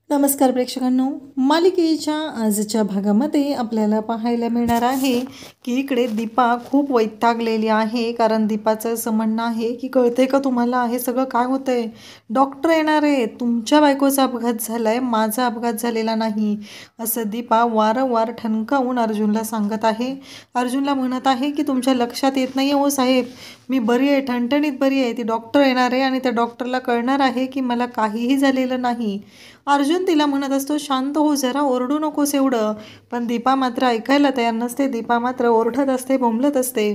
नमस्कार प्रेक्षकांनो, मालिकेच्या आजच्या भागामध्ये आपल्याला पाहायला मिळणार आहे की इकडे दीपा खूप वैतागलेली आहे. कारण दीपाचं असं म्हणणं आहे की कळते का तुम्हाला हे सगळं काय होतंय, डॉक्टर येणार आहे, तुमच्या बायकोचा अपघात झालाय, माझा अपघात झालेला नाही, असं दीपा वारंवार ठणकावून अर्जुनला सांगत आहे. अर्जुनला म्हणत आहे की तुमच्या लक्षात येत नाही हो साहेब, मी बरी आहे, ठणठणीत बरी आहे, ती डॉक्टर येणार आहे आणि त्या डॉक्टरला कळणार आहे की मला काहीही झालेलं नाही. अर्जुन तिला म्हणत असतो शांत हो जरा, ओरडू नकोस एवढं. पण दीपा मात्र ऐकायला तयार नसते. दीपा मात्र ओरडत असते, बोंबलत असते.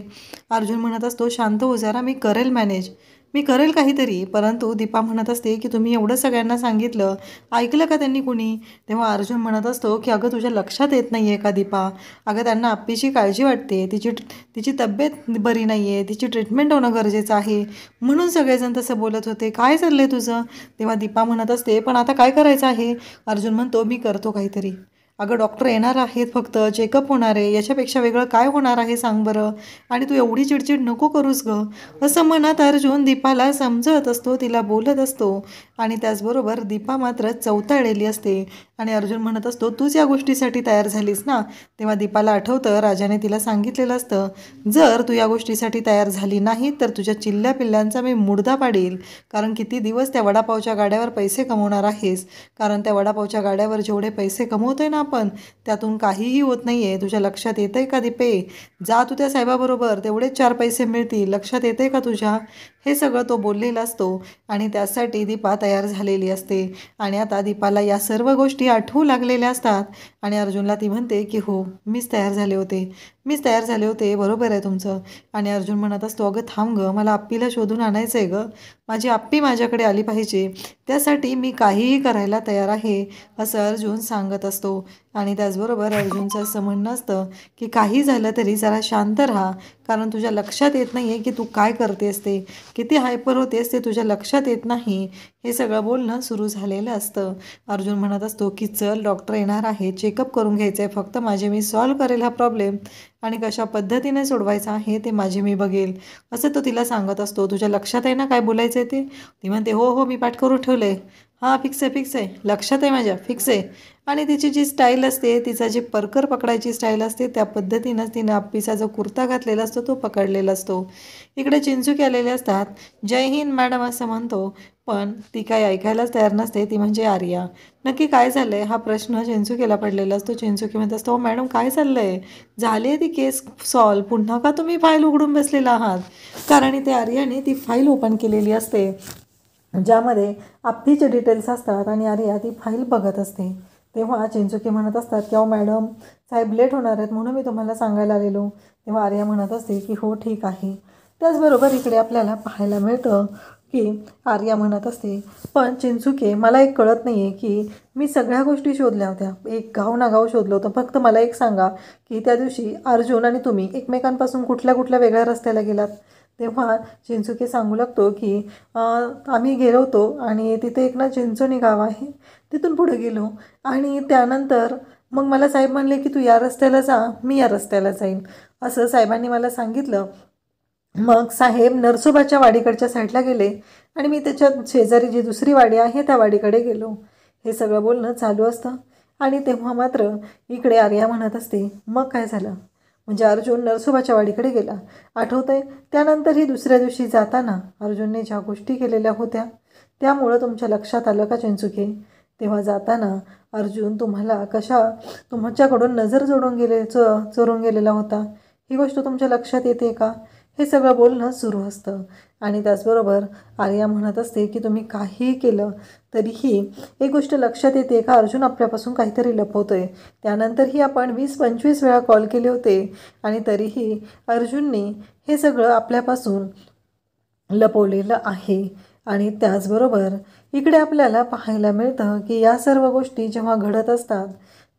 अर्जुन म्हणत असतो शांत हो जरा, मी करेल मॅनेज, मी करेल काहीतरी. परंतु दीपा म्हणत असते की तुम्ही एवढं सगळ्यांना सांगितलं, ऐकलं का त्यांनी कुणी? तेव्हा अर्जुन म्हणत असतो की अगं तुझ्या लक्षात येत नाही आहे का दीपा, अगं त्यांना आप्पीची काळजी वाटते, तिची तब्येत बरी नाही आहे, तिची ट्रीटमेंट होणं गरजेचं आहे, म्हणून सगळेजण तसं बोलत होते, काय चाललंय तुझं? तेव्हा दीपा म्हणत असते पण आता काय करायचं आहे? अर्जुन म्हणतो मी करतो काहीतरी. अगं डॉक्टर येणार आहेत, फक्त चेकअप होणार आहे, याच्यापेक्षा वेगळं काय होणार आहे सांग बरं, आणि तू एवढी चिडचिड नको करूस गं, असं म्हणत अर्जुन दीपाला समजत असतो, तिला बोलत असतो. आणि त्याचबरोबर दीपा मात्र चवताळलेली असते. आणि अर्जुन म्हणत असतो तूच या गोष्टीसाठी तयार झालीस ना? तेव्हा दीपाला आठवतं राजाने तिला सांगितलेलं असतं, जर तू या गोष्टीसाठी तयार झाली नाही तर तुझ्या चिल्ल्या पिल्ल्यांचा मी मुर्दा पाडील. कारण किती दिवस त्या वडापावच्या गाड्यावर पैसे कमवणार आहेस? कारण त्या वडापावच्या गाड्यावर जेवढे पैसे कमवतोय ना आपण, त्यातून काहीही होत नाही आहे. तुझ्या लक्षात येतं आहे का दीपे? जा तू त्या साहेबाबरोबर, तेवढेच 4 पैसे मिळतील, लक्षात येते का तुझ्या? हे सगळं तो बोललेला असतो. आणि त्यासाठी दीपा तयार झालेली असते. आणि आता दीपाला या सर्व गोष्टी आठवू लागलेल्या असतात. आणि अर्जुनला ती म्हणते की हो, मीच तयार झाले होते, बरोबर आहे तुमचं. आणि अर्जुन म्हणत असतो अगं थांब गं, मला आप्पीला शोधून आणायचं आहे गं, माझी आप्पी माझ्याकडे आली पाहिजे, त्यासाठी मी काहीही करायला तयार आहे, असं अर्जुन सांगत असतो. आणि त्याचबरोबर अर्जुनचं असं म्हणणं असतं की काही झालं तरी जरा शांत राहा, कारण तुझ्या लक्षात येत नाही आहे की तू काय करतेस, ते किती हायपर होतेस ते तुझ्या लक्षात येत नाही. हे सगळं बोलणं सुरू झालेलं असतं. अर्जुन म्हणत असतो की चल, डॉक्टर येणार आहे, चेकअप करून घ्यायचं आहे, फक्त मी सॉल्व करेल हा प्रॉब्लेम, आणि कशा पद्धतीने सोडवायचा आहे ते मी बघेल, असं तो तिला सांगत असतो. तुझ्या लक्षात आहे ना काय बोलायचं आहे ते? ती म्हणते हो हो, मी पाठ करून ठेवलं आहे, हां फिक्स आहे, लक्षात आहे माझ्या, फिक्स आहे. आणि तिची जी स्टाईल असते, तिचा जी परकर पकडायची स्टाईल असते, त्या पद्धतीनंच तिनं आप्पीचा जो कुर्ता घातलेला असतो तो पकडलेला असतो. इकडे चिंचुके आलेले असतात. जय हिंद मॅडम असं म्हणतो, पण ती काही ऐकायलाच तयार नसते. ती म्हणजे आर्या. नक्की काय झालं आहे हा प्रश्न चिंचुकेला पडलेला असतो. चिंचुके म्हणत असतो मॅडम काय चाललं आहे, झाली आहे ती केस सॉल्व, पुन्हा का तुम्ही फाईल उघडून बसलेला आहात? कारण ते आर्याने ती फाईल ओपन केलेली असते, ज्यामध्ये आप्पीचे डिटेल्स असतात. आणि आर्या ती फाईल बघत असते. तेव्हा चिंचुके म्हणत असतात की अहो मॅडम, साहेब लेट होणार आहेत म्हणून मी तुम्हाला सांगायला आलेलो. तेव्हा आर्या म्हणत असते की हो ठीक आहे. त्याचबरोबर इकडे आपल्याला पाहायला मिळतं की आर्या म्हणत असते पण चिंचुके, मला एक कळत नाही आहे की मी सगळ्या गोष्टी शोधल्या होत्या, एक गाव ना गाव शोधलं होतं, फक्त मला एक सांगा की त्या दिवशी अर्जुन आणि तुम्ही एकमेकांपासून कुठल्या कुठल्या वेगळ्या रस्त्याला गेलात? तेव्हा चिंचुके सांगू लागतो की आम्ही गेलो होतो आणि तिथे एक ना चिंचोनी गाव आहे, तिथून पुढे गेलो, आणि त्यानंतर मग मला साहेब म्हणले की तू या रस्त्याला जा, मी या रस्त्याला जाईन, असं साहेबांनी मला सांगितलं. मग साहेब नरसोबाच्या वाडीकडच्या साईडला गेले आणि मी त्याच्या शेजारी जी दुसरी वाडी आहे त्या वाडीकडे गेलो. हे सगळं बोलणं चालू असतं. आणि तेव्हा मात्र इकडे आर्या म्हणत असते मग काय झालं? म्हणजे अर्जुन नरसोबाच्या वाडीकडे गेला, आठवतंय? त्यानंतरही दुसऱ्या दिवशी जाताना अर्जुनने ज्या गोष्टी केलेल्या होत्या त्यामुळं तुमच्या लक्षात आलं का चिंचुके? तेव्हा जाताना अर्जुन तुमच्याकडून नजर चोरून गेलेला होता, ही गोष्ट तुमच्या लक्षात येते का? हे सगळं बोलणं सुरू असतं. आणि त्याचबरोबर आर्या म्हणत असते की तुम्ही काहीही केलं तरीही एक गोष्ट लक्षात येते का, अर्जुन आपल्यापासून काहीतरी लपवतोय. त्यानंतरही आपण 20-25 वेळा कॉल केले होते आणि तरीही अर्जुनने हे सगळं आपल्यापासून लपवलेलं आहे. आणि त्याचबरोबर इकडे आपल्याला पाहायला मिळतं की या सर्व गोष्टी जेव्हा घडत असतात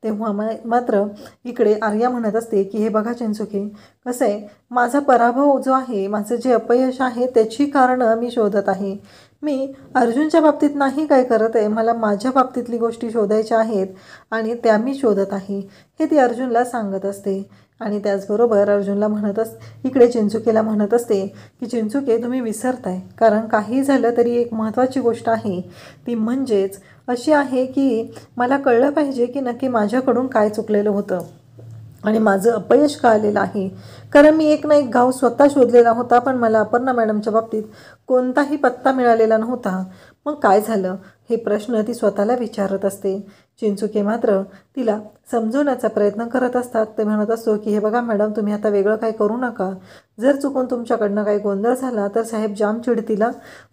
तेव्हा मात्र इकडे आर्या म्हणत असते की हे बघा चिंचुके, कसं आहे, माझा पराभव जो आहे, माझं जे अपयश आहे त्याची कारणं मी शोधत आहे. मी अर्जुनच्या बाबतीत नाही काय करत आहे, मला माझ्या बाबतीतली गोष्टी शोधायच्या आहेत आणि त्या मी शोधत आहे, हे ती अर्जुनला सांगत असते. आणि त्याचबरोबर अर्जुनला इकडे चिंचुकेला म्हणत असते की चिंचुके तुम्ही विसरताय, कारण काही झालं तरी एक महत्त्वाची गोष्ट आहे, ती म्हणजेच अशी आहे की मला कळलं पाहिजे की नक्की माझ्याकडून काय चुकलेलं होतं आणि माझं अपयश का आलेलं आहे. कारण मी एक ना एक गाव स्वतः शोधलेला होता, पण मला अपर्णा मॅडमच्या बाबतीत कोणताही पत्ता मिळालेला नव्हता. मग काय झालं हे प्रश्न ती स्वतःला विचारत असते. चिंचुके मात्र तिला समजवण्याचा प्रयत्न करत असतात. ते म्हणत असतो की हे बघा मॅडम, तुम्ही आता वेगळं काही करू नका. जर चुकून तुमच्याकडनं काही गोंधळ झाला तर साहेब जाम चिडतील,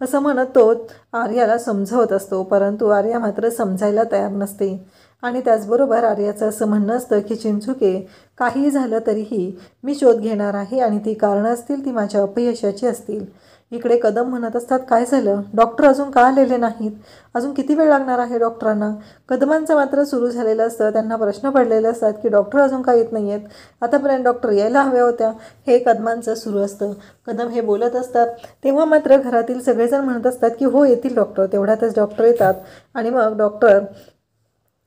असं म्हणत तो आर्याला समजवत असतो. परंतु आर्या मात्र समजायला तयार नसते. आणि त्याचबरोबर आर्याचं असं म्हणणं असतं की चिंचुके, काहीही झालं तरीही मी शोध घेणार आहे आणि ती कारणं असतील ती माझ्या अपयशाची असतील. इकडे कदम म्हणत असतात काय झालं, डॉक्टर अजून का आलेले नाहीत, अजून किती वेळ लागणार आहे डॉक्टरांना. कदमांचं मात्र सुरू झालेलं असतं, त्यांना प्रश्न पडलेले असतात की डॉक्टर अजून का येत नाही आहेत, आतापर्यंत डॉक्टर यायला हव्या होत्या, हे कदमांचं सुरू असतं. कदम हे बोलत असतात तेव्हा मात्र घरातील सगळेजण म्हणत असतात की हो येतील डॉक्टर. तेवढ्यातच डॉक्टर येतात आणि मग डॉक्टर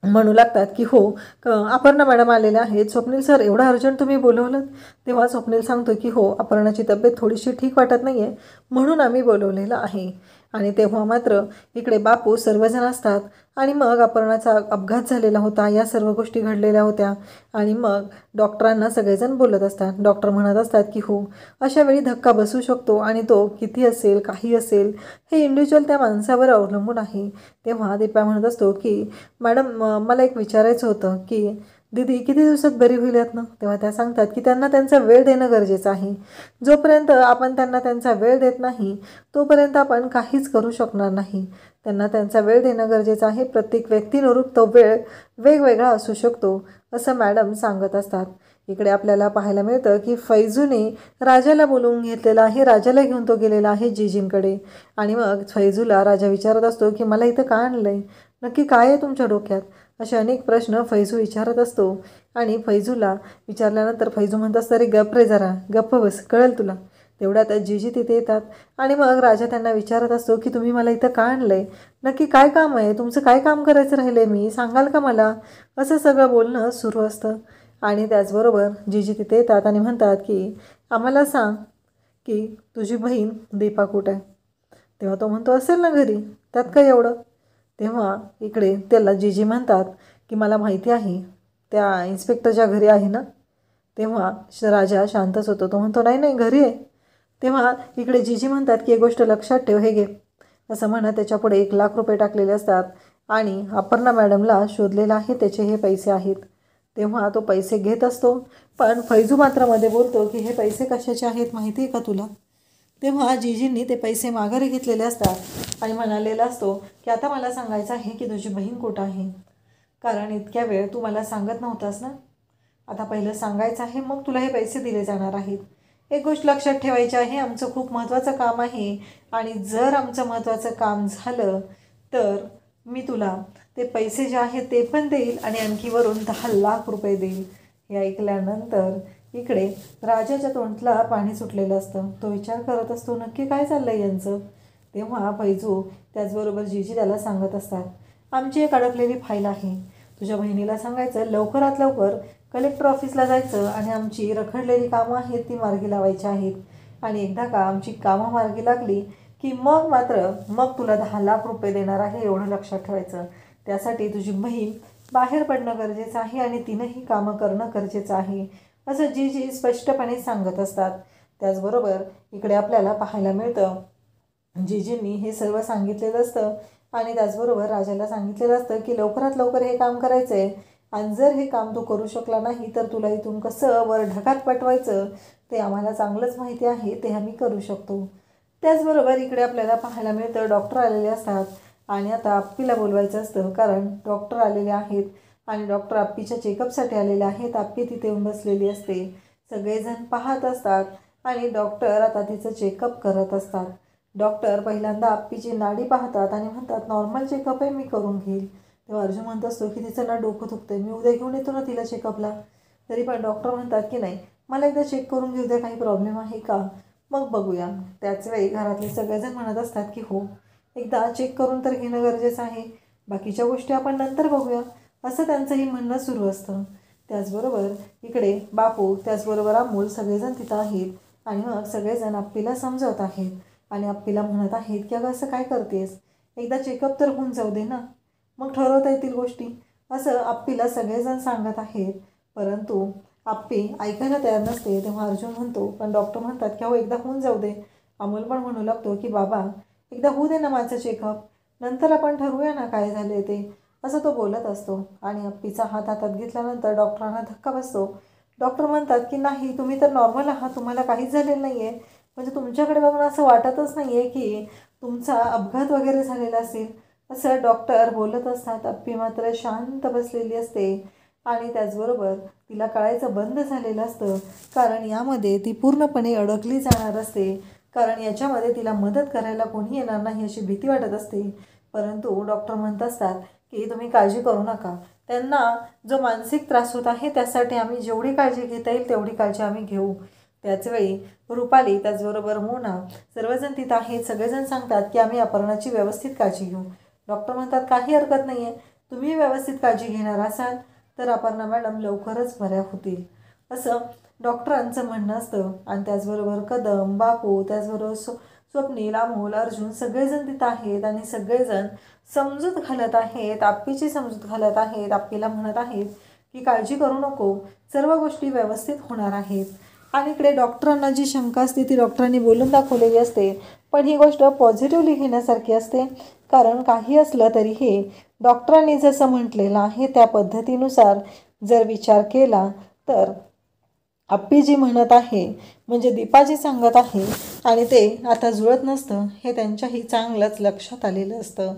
म्हणू लागतात की हो अपर्णा मॅडम आलेल्या आहेत. स्वप्नील सर, एवढं अर्जंट तुम्ही बोलवलं. तेव्हा स्वप्नील सांगतो की हो, अपर्णाची तब्येत थोडीशी ठीक वाटत नाही आहे म्हणून आम्ही बोलवलेलं आहे. आणि तेव्हा मात्र इकडे बापू सर्वजण असतात आणि मग अपर्णाचा अपघात झालेला होता, या सर्व गोष्टी घडलेल्या होत्या. आणि मग डॉक्टरांना सगळेजण बोलत असतात. डॉक्टर म्हणत असतात की हो, अशा वेळी धक्का बसू शकतो आणि तो किती असेल, काही असेल, हे इंडिव्हिज्युअल त्या माणसावर अवलंबून आहे. तेव्हा दीपा म्हणत असतो की मॅडम, मला एक विचारायचं होतं की दीदी किती दिवसात बरी होईल यातनं. तेव्हा त्या सांगतात की त्यांना त्यांचा वेळ देणं गरजेचं आहे. जोपर्यंत आपण त्यांना त्यांचा वेळ देत नाही तोपर्यंत आपण काहीच करू शकणार नाही. त्यांना त्यांचा वेळ देणं गरजेचं आहे. प्रत्येक व्यक्तीनुरूप तो वेळ वेगवेगळा असू शकतो, असं मॅडम सांगत असतात. इकडे आपल्याला पाहायला मिळतं की फैजूने राजाला बोलवून घेतलेलं आहे. राजाला घेऊन तो गेलेला आहे जीजींकडे. आणि मग फैजूला राजा विचारत असतो की मला इथं का आणलं आहे, नक्की काय आहे तुमच्या डोक्यात, असे अनेक प्रश्न फैजू विचारत असतो. आणि फैजूला विचारल्यानंतर फैजू म्हणत असतं अरे गप्प रे, जरा गप्प बस, कळेल तुला. तेवढ्यातच जीजी तिथे येतात आणि मग राजा त्यांना विचारत असतो की तुम्ही मला इथं का आणलं आहे, नक्की काय काम आहे तुमचं, काय काम करायचं राहिलं आहे, मी सांगाल का मला, असं सगळं बोलणं सुरू असतं. आणि त्याचबरोबर जीजी तिथे येतात आणि म्हणतात की आम्हाला सांग की तुझी बहीण दीपा कुठे आहे. तेव्हा तो म्हणतो असेल ना घरी, त्यात काय एवढं. तेव्हा इकडे त्याला जीजी म्हणतात की मला माहिती आहे त्या इन्स्पेक्टरच्या घरी आहे ना. तेव्हा राजा शांतच होतो. तो म्हणतो नाही नाही, घरी आहे. तेव्हा इकडे जीजी म्हणतात की एक गोष्ट लक्षात ठेव, हे घे, असं म्हणत त्याच्यापुढे 1,00,000 रुपये टाकलेले असतात. आणि अपर्णा मॅडमला शोधलेलं आहे, त्याचे हे पैसे आहेत. तेव्हा तो पैसे घेत असतो, पण फैजू मात्र मध्ये बोलतो की हे पैसे कशाचे आहेत माहिती आहे का तुला. तेव्हा जीजींनी ते पैसे माघारी घेतलेले असतात आणि म्हणालेला असतो की आता मला सांगायचं आहे की तुझी बहीण कुठं आहे, कारण इतक्या वेळ तू मला सांगत नव्हतास ना. आता पहिलं सांगायचं आहे, मग तुला हे पैसे दिले जाणार आहेत. एक गोष्ट लक्षात ठेवायची आहे, आमचं खूप महत्त्वाचं काम आहे आणि जर आमचं महत्त्वाचं काम झालं तर मी तुला ते पैसे जे आहेत ते पण देईल आणि आणखी वरून 10,00,000 रुपये देईल. हे ऐकल्यानंतर इकडे राजाच्या तोंडाला पाणी सुटलेलं असतं. तो विचार करत असतो नक्की काय चाललं आहे यांचं. तेव्हा फैजू त्याचबरोबर जीजी त्याला सांगत असतात आमची एक अडकलेली फाईल आहे, तुझ्या बहिणीला सांगायचं लवकरात लवकर कलेक्टर ऑफिसला जायचं आणि आमची रखडलेली कामं आहेत ती मार्गी लावायची आहेत. आणि एकदा का आमची कामं मार्गी लागली की मग तुला 10,00,000 रुपये देणार आहे, एवढं लक्षात ठेवायचं. त्यासाठी तुझी बहीण बाहेर पडणं गरजेचं आहे आणि तिनंही कामं करणं गरजेचं आहे, असं जीजी स्पष्टपणे सांगत असतात. त्याचबरोबर इकडे आपल्याला पाहायला मिळतं जीजींनी हे सर्व सांगितलेलं असतं आणि त्याचबरोबर राजाला सांगितलेलं असतं की लवकरात लवकर हे काम करायचं आहे आणि जर हे काम तू करू शकला नाही तर तुला इथून कसं वर ढगात पाठवायचं ते आम्हाला चांगलंच माहिती आहे, ते आम्ही करू शकतो. त्याचबरोबर इकडे आपल्याला पाहायला मिळतं डॉक्टर आलेले असतात आणि आता आप्पीला बोलवायचं असतं, कारण डॉक्टर आलेले आहेत आणि डॉक्टर आप्पीच्या चेकअपसाठी आलेले आहेत. आप्पी तिथे येऊन बसलेली असते, सगळेजण पाहत असतात आणि डॉक्टर आता तिचं चेकअप करत असतात. डॉक्टर पहिल्यांदा आप्पीची नाडी पाहतात आणि म्हणतात नॉर्मल चेकअप आहे, मी करून घेईल. तेव्हा अर्जुन म्हणत असतो की तिचं ना डोकं दुखतं आहे, मी उद्या घेऊन येतो ना तिला चेकअपला. तरी पण डॉक्टर म्हणतात की नाही, मला एकदा चेक करून घेऊ द्या, काही प्रॉब्लेम आहे का, मग बघूया. त्याच वेळी घरातले सगळेजण म्हणत असतात की हो, एकदा चेक करून तर घेणं गरजेचं आहे, बाकीच्या गोष्टी आपण नंतर बघूया, असं त्यांचंही म्हणणं सुरू असतं. त्याचबरोबर इकडे बापू त्याचबरोबर अमोल सगळेजण तिथं आहेत आणि मग सगळेजण आप्पीला समजवत आहेत आणि आप्पीला म्हणत आहेत की अगं असं काय करतेस, एकदा चेकअप तर होऊन जाऊ दे ना, मग ठरवता येतील गोष्टी, असं आप्पीला सगळेजण सांगत आहेत. परंतु आप्पी ऐकायला तयार नसते. तेव्हा अर्जुन म्हणतो पण डॉक्टर म्हणतात की अहो एकदा होऊन जाऊ दे. अमोल पण म्हणू लागतो की बाबा एकदा होऊ दे ना माझं चेकअप, नंतर आपण ठरवूया ना काय झाले ते, असं तो बोलत असतो. आणि आप्पीचा हात हातात घेतल्यानंतर डॉक्टरांना धक्का बसतो. डॉक्टर म्हणतात की नाही तुम्ही तर नॉर्मल आहात, तुम्हाला काहीच झालेलं नाही आहे, म्हणजे तुमच्याकडे बघून असं वाटतच नाही आहे की तुमचा अपघात वगैरे झालेला असेल, असं डॉक्टर बोलत असतात. आप्पी मात्र शांत बसलेली असते आणि त्याचबरोबर तिला कळायचं बंद झालेलं असतं, कारण यामध्ये ती पूर्णपणे अडकली जाणार असते, कारण याच्यामध्ये तिला मदत करायला कोणी येणार नाही अशी भीती वाटत असते. परंतु डॉक्टर म्हणत असतात की तुम्ही काळजी करू नका, त्यांना जो मानसिक त्रास होत आहे त्यासाठी आम्ही जेवढी काळजी घेता येईल तेवढी काळजी आम्ही घेऊ. त्याचवेळी रुपाली त्याचबरोबर मोना सर्वजण तिथं आहेत. सगळेजण सांगतात की आम्ही अपर्णाची व्यवस्थित काळजी घेऊ. डॉक्टर म्हणतात काही हरकत नाही आहे, तुम्ही व्यवस्थित काळजी घेणार असाल तर अपर्णा मॅडम लवकरच बऱ्या होतील, असं डॉक्टरांचं म्हणणं असतं. आणि त्याचबरोबर कदम, बापू, त्याचबरोबर स्वप्नील, अमोल, अर्जुन सगळेजण तिथं आहेत आणि सगळेजण समजूत घालत आहेत, आप्पीची समजूत घालत आहेत. आप्पीला म्हणत आहेत की काळजी करू नको, सर्व गोष्टी व्यवस्थित होणार आहेत. आणि इकडे डॉक्टरांना जी शंका असते ती डॉक्टरांनी बोलून दाखवलेली असते, पण ही गोष्ट पॉझिटिव्हली घेण्यासारखी असते, कारण काही असलं तरी हे डॉक्टरांनी जसं म्हटलेलं आहे त्या पद्धतीनुसार जर विचार केला तर आप्पी जी म्हणत आहे म्हणजे दीपाजी सांगत आहे आणि ते आता जुळत नसतं हे त्यांच्याही चांगलंच लक्षात आलेलं असतं.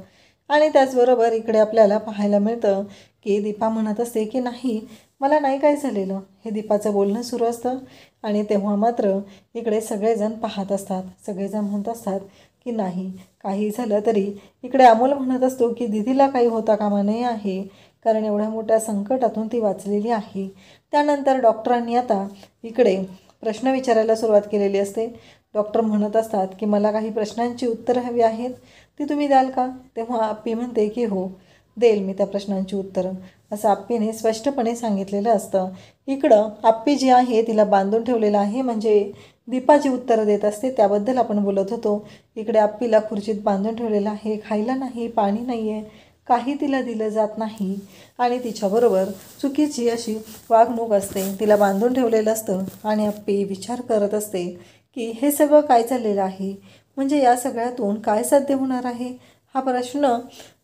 आणि त्याचबरोबर इकडे आपल्याला पाहायला मिळतं की दीपा म्हणत असते की नाही मला नाही काय झालेलं, हे दीपाचं बोलणं सुरू असतं. आणि तेव्हा मात्र इकडे सगळेजण पाहत असतात, सगळेजण म्हणत असतात की नाही काही झालं तरी इकडे अमोल म्हणत असतो की दिदीला काही होता कामा नये आहे, कारण एवढ्या मोठ्या संकटातून ती वाचलेली आहे. त्यानंतर डॉक्टरांनी आता इकडे प्रश्न विचारायला सुरुवात केलेली असते. डॉक्टर म्हणत असतात की मला काही प्रश्नांची उत्तरं हवी आहेत, ती तुम्ही द्याल का? तेव्हा आप्पी म्हणते की हो देईल मी त्या प्रश्नांची उत्तरं, असं आप्पीने स्पष्टपणे सांगितलेलं असतं. इकडं आप्पी जी आहे तिला बांधून ठेवलेलं आहे, म्हणजे दीपाची उत्तरं देत असते त्याबद्दल आपण बोलत होतो. इकडे आप्पीला खुर्चीत बांधून ठेवलेलं आहे, खायला नाही, पाणी नाही आहे, काही तिला दिलं जात नाही आणि तिच्याबरोबर चुकीची अशी वागणूक असते, तिला बांधून ठेवलेलं असतं. आणि आप्पी विचार करत असते की हे सगळं काय चाललेलं आहे, म्हणजे या सगळ्यातून काय साध्य होणार आहे, हा प्रश्न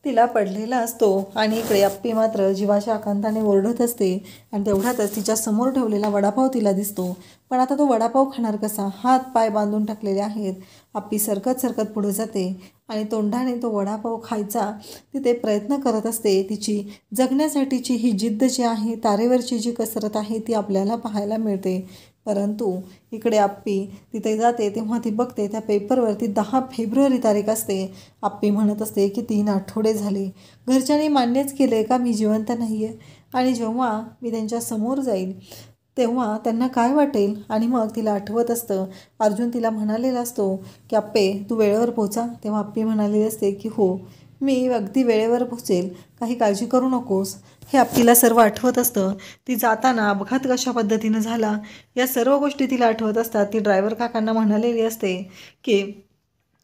तिला पडलेला असतो. आणि इकडे आप्पी मात्र जीवाच्या आकांताने ओरडत असते आणि तेवढ्यातच तिच्या समोर ठेवलेला वडापाव तिला दिसतो. पण आता तो वडापाव खाणार कसा, हात पाय बांधून टाकलेले आहेत. आप्पी सरकत सरकत पुढे जाते आणि तोंडाने तो वडापाव खायचा तिथे प्रयत्न करत असते. तिची जगण्यासाठीची ही जिद्द जी आहे, तारेवरची जी कसरत आहे ती आपल्याला पाहायला मिळते. परंतु इकडे आप्पी तिथे जाते तेव्हा ती बघते त्या पेपरवरती 10 फेब्रुवारी तारीख असते. आप्पी म्हणत असते की 3 आठवडे झाले, घरच्यांनी मान्यच केले का मी जिवंत नाही आहे, आणि जेव्हा मी त्यांच्या समोर जाईल तेव्हा त्यांना काय वाटेल. आणि मग तिला आठवत असतं अर्जुन तिला म्हणालेला असतो की आप्पे तू वेळेवर पोचा. तेव्हा आप्पी म्हणालेली असते की हो मी अगदी वेळेवर पोचेल, काही काळजी करू नकोस. हे आप्पीला सर्व आठवत असतं. ती जाताना अपघात कशा पद्धतीनं झाला या सर्व गोष्टी तिला आठवत असतात. ती ड्रायव्हर काकांना म्हणालेली असते की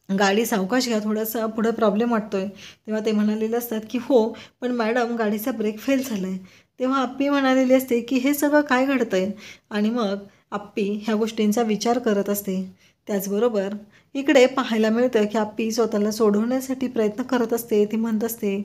गाडी सावकाश घ्या, थोडंसं पुढं प्रॉब्लेम वाटतोय. तेव्हा ते म्हणालेले असतात की हो पण मॅडम गाडीचा ब्रेक फेल झाला आहे. तेव्हा आप्पी म्हणालेली असते की हे सगळं काय घडतं आहे. आणि मग आप्पी ह्या गोष्टींचा विचार करत असते. त्याचबरोबर इकडे पाहायला मिळतं की आप्पी स्वतःला सोडवण्यासाठी प्रयत्न करत असते. ती म्हणत असते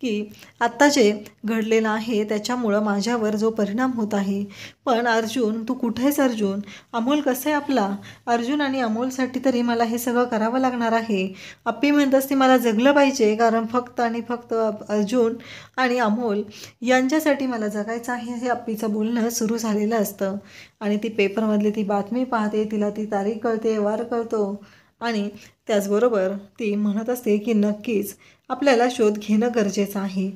की आत्ता जे घडलेलं आहे त्याच्यामुळं माझ्यावर जो परिणाम होत आहे, पण अर्जुन तू कुठेस अर्जुन, अमोल कसं आहे आपला, अर्जुन आणि अमोलसाठी तरी मला हे सगळं करावं लागणार आहे. आप्पी म्हणत असते मला जगलं पाहिजे, कारण फक्त आणि फक्त अर्जुन आणि अमोल यांच्यासाठी मला जगायचं आहे. हे आप्पीचं बोलणं सुरू झालेलं असतं. आणि ती पेपरमधली ती बातमी पाहते, तिला ती तारीख कळते, वार कळतो. आणि त्याचबरोबर ती म्हणत असते की नक्कीच आपल्याला शोध घेणं गरजेचं आहे.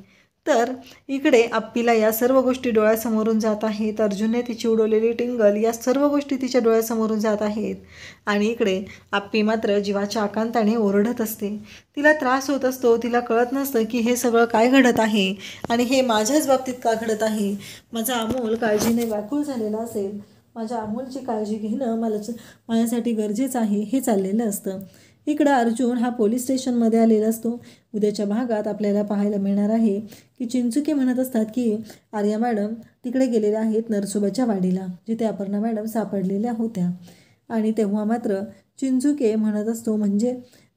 तर इकडे आप्पीला या सर्व गोष्टी डोळ्यासमोरून जात आहेत. अर्जुनने तिची उडवलेली टिंगल या सर्व गोष्टी तिच्या डोळ्यासमोरून जात आहेत. आणि इकडे आप्पी मात्र जीवाच्या आकांताने ओरडत असते. तिला त्रास होत असतो. तिला कळत नसतं की हे सगळं काय घडत आहे आणि हे माझ्याच बाबतीत का घडत आहे. माझा अमोल काळजीने व्याकुळ झालेला असेल. माझ्या अमोलची काळजी घेणं माझ्यासाठी गरजेचं आहे हे चाललेलं असतं. इकडं अर्जुन हा पोलीस स्टेशनमध्ये आलेला असतो. उद्याच्या भागात आपल्याला पाहायला मिळणार आहे की चिंचुके म्हणत असतात की आर्या मॅडम तिकडे गेलेल्या आहेत नरसोबाच्या वाडीला, जिथे अपर्णा मॅडम सापडलेल्या होत्या. आणि तेव्हा मात्र चिंचुके म्हणत असतो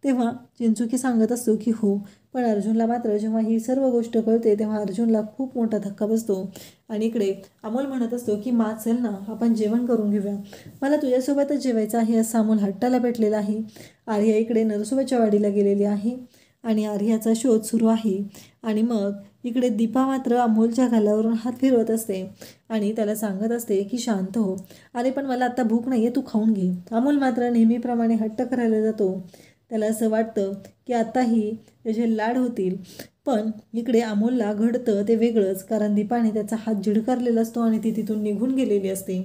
तेव्हा चिंचुके सांगत असतो की हो. पण अर्जुनला मात्र जेव्हा ही सर्व गोष्ट कळते तेव्हा अर्जुनला खूप मोठा धक्का बसतो. आणि इकडे अमोल म्हणत असतो की मा चल ना आपण जेवण करून घेऊया, मला तुझ्यासोबतच जेवायचं आहे असं अमोल हट्टाला पेटलेला आहे. आर्या इकडे नरसोबाच्या वाडीला गेलेली आहे आणि आर्याचा शोध सुरू आहे. आणि मग इकडे दीपा मात्र अमोलच्या गालावरून हात फिरवत असते आणि त्याला सांगत असते की शांत हो, अरे पण मला आता भूक नाही आहे, तू खाऊन घे. अमोल मात्र नेहमीप्रमाणे हट्ट करायला जातो. त्याला असं वाटतं की आताही त्याचे लाड होतील. पण इकडे अमोलला घडतं ते वेगळंच, कारण दीपाने त्याचा हात झिडकारलेला असतो आणि ती तिथून निघून गेलेली असते.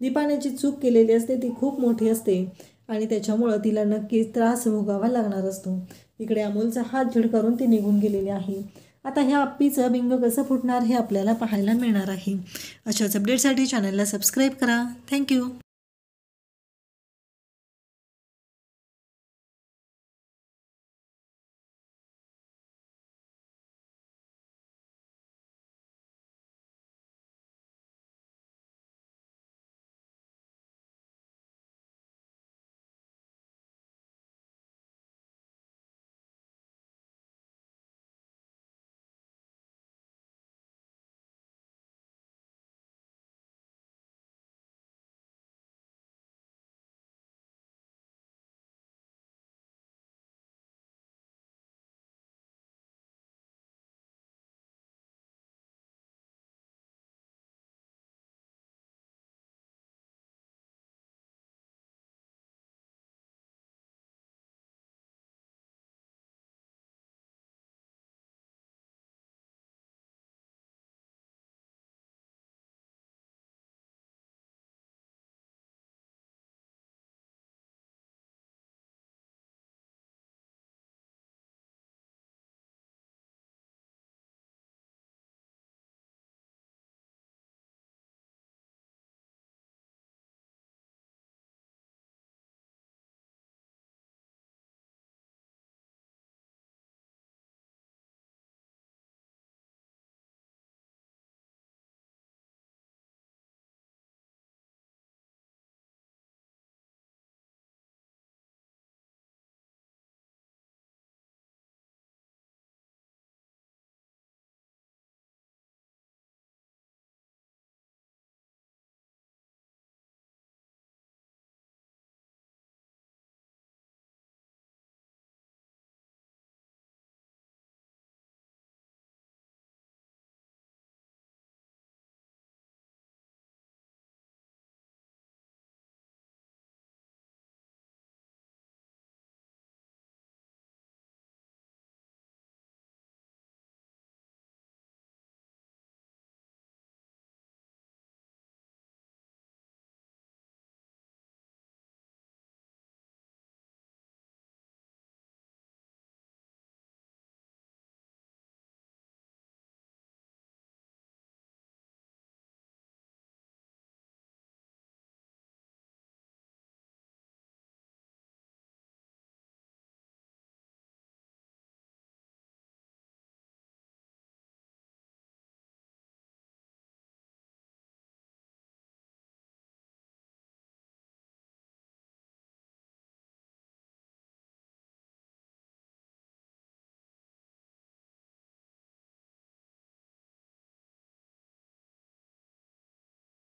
दीपाने जी चूक केलेली असते ती खूप मोठी असते आणि त्याच्यामुळं तिला नक्कीच त्रास भोगावा लागणार असतो. इकडे अमोलचा हात झिडकारून ती निघून गेलेली आहे. आता ह्या आप्पीचं बिंग कसं फुटणार हे आपल्याला पाहायला मिळणार आहे. अशाच अपडेटसाठी चॅनलला सबस्क्राईब करा. थँक्यू.